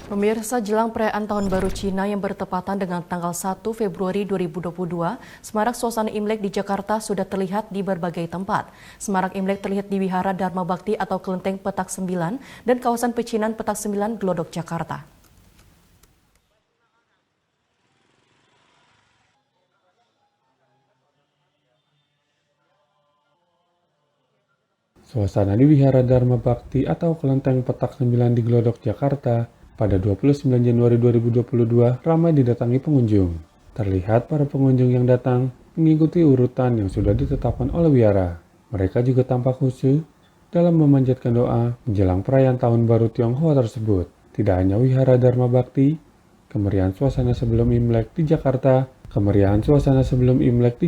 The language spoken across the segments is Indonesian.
Pemirsa, jelang perayaan Tahun Baru Cina yang bertepatan dengan tanggal 1 Februari 2022, semarak suasana Imlek di Jakarta sudah terlihat di berbagai tempat. Semarak Imlek terlihat di Wihara Dharma Bakti atau Kelenteng Petak Sembilan dan kawasan pecinan Petak Sembilan, Glodok, Jakarta. Suasana di Wihara Dharma Bakti atau Kelenteng Petak Sembilan di Glodok, Jakarta pada 29 Januari 2022 ramai didatangi pengunjung. Terlihat para pengunjung yang datang mengikuti urutan yang sudah ditetapkan oleh wihara. Mereka juga tampak khusyuk dalam memanjatkan doa menjelang perayaan Tahun Baru Tionghoa tersebut. Tidak hanya Wihara Dharma Bakti, kemeriahan suasana sebelum Imlek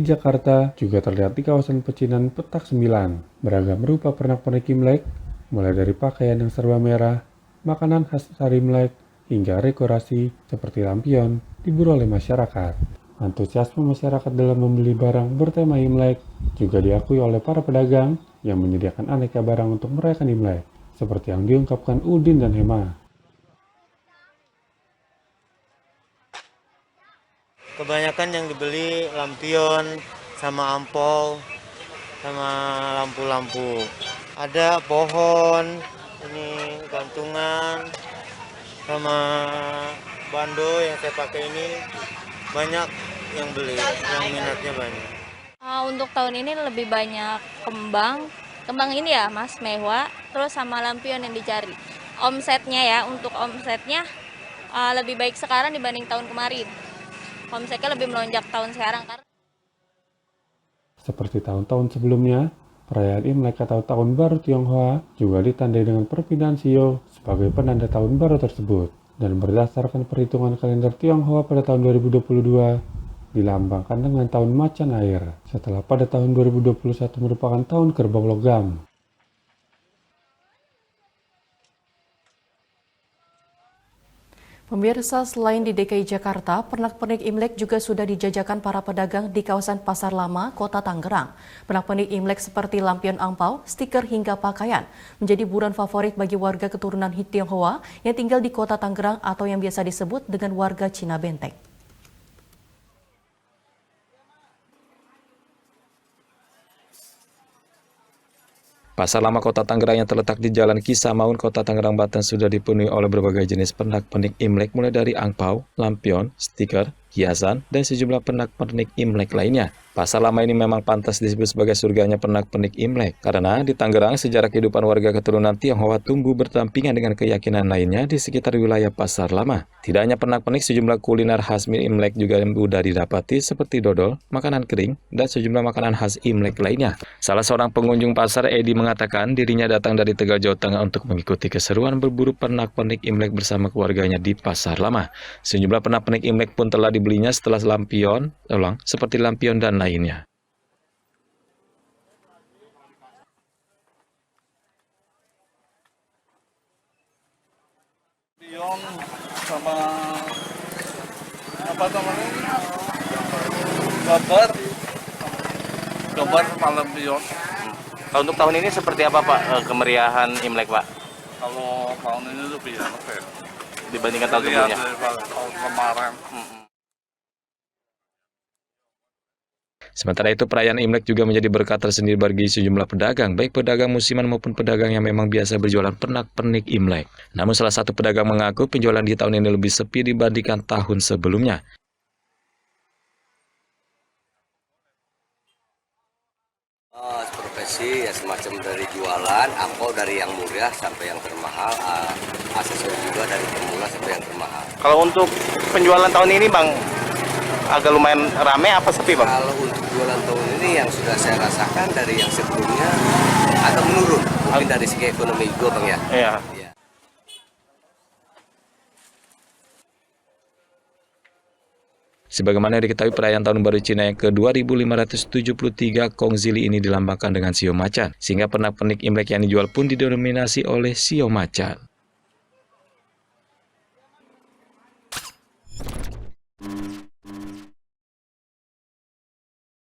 di Jakarta juga terlihat di kawasan pecinan Petak Sembilan. Beragam rupa pernak-pernik Imlek, mulai dari pakaian yang serba merah, makanan khas hari Imlek, hingga dekorasi seperti lampion diburu oleh masyarakat. Antusiasme masyarakat dalam membeli barang bertema Imlek juga diakui oleh para pedagang yang menyediakan aneka barang untuk merayakan Imlek, seperti yang diungkapkan Udin dan Hema. Kebanyakan yang dibeli lampion, sama ampol, sama lampu-lampu. Ada pohon, ini gantungan, sama bando yang saya pakai ini. Banyak yang beli, yang minatnya banyak. Untuk tahun ini lebih banyak kembang ini ya Mas, mewah, terus sama lampion yang dicari. Untuk omsetnya lebih baik sekarang dibanding tahun kemarin. Omsetnya lebih melonjak tahun sekarang karena Seperti tahun-tahun sebelumnya, perayaan Imlek atau Tahun Baru Tionghoa juga ditandai dengan perpindahan shio sebagai penanda tahun baru tersebut. Dan berdasarkan perhitungan kalender Tionghoa pada tahun 2022, dilambangkan dengan tahun macan air, setelah pada tahun 2021 merupakan tahun kerbau logam. Pemirsa, selain di DKI Jakarta, pernak-pernik Imlek juga sudah dijajakan para pedagang di kawasan Pasar Lama, Kota Tangerang. Pernak-pernik Imlek seperti lampion angpau, stiker hingga pakaian menjadi buruan favorit bagi warga keturunan Tionghoa yang tinggal di Kota Tangerang atau yang biasa disebut dengan warga Cina Benteng. Pasar Lama Kota Tangerang yang terletak di Jalan Kisah Maun, Kota Tangerang, Banten sudah dipenuhi oleh berbagai jenis pernak-pernik Imlek mulai dari angpau, lampion, stiker, hiasan, dan sejumlah pernak-pernik Imlek lainnya. Pasar Lama ini memang pantas disebut sebagai surganya pernak-pernik Imlek, karena di Tangerang sejarah kehidupan warga keturunan Tionghoa tumbuh berdampingan dengan keyakinan lainnya di sekitar wilayah Pasar Lama. Tidak hanya pernak-pernik, sejumlah kuliner khas Imlek juga mudah didapati seperti dodol, makanan kering, dan sejumlah makanan khas Imlek lainnya. Salah seorang pengunjung pasar, Edi, mengatakan dirinya datang dari Tegal, Jawa Tengah untuk mengikuti keseruan berburu pernak-pernik Imlek bersama keluarganya di Pasar Lama. Sejumlah pernak-pernik Imlek pun telah dibelinya setelah seperti lampion dan lainnya. Lampion sama apa namanya? Gambar sama lampion. Untuk tahun ini seperti apa Pak kemeriahan Imlek Pak? Kalau tahun ini lebih enak ya. Dibandingkan tahun sebelumnya? Daripada tahun kemarin. Sementara itu, perayaan Imlek juga menjadi berkah tersendiri bagi sejumlah pedagang, baik pedagang musiman maupun pedagang yang memang biasa berjualan pernak-pernik Imlek. Namun salah satu pedagang mengaku penjualan di tahun ini lebih sepi dibandingkan tahun sebelumnya. Profesi ya semacam dari jualan, angpau dari yang murah sampai yang termahal, aksesoris juga dari termurah sampai yang termahal. Kalau untuk penjualan tahun ini Bang, agak lumayan rame apa sepi Bang? Kalau untuk jualan tahun ini yang sudah saya rasakan dari yang sebelumnya agak menurun, mungkin dari segi ekonomi juga Bang ya. Iya. Sebagaimana diketahui, perayaan Tahun Baru Cina yang ke-2573 Kongzili ini dilambangkan dengan shio macan, sehingga pernak-pernik Imlek yang dijual pun didominasi oleh shio macan.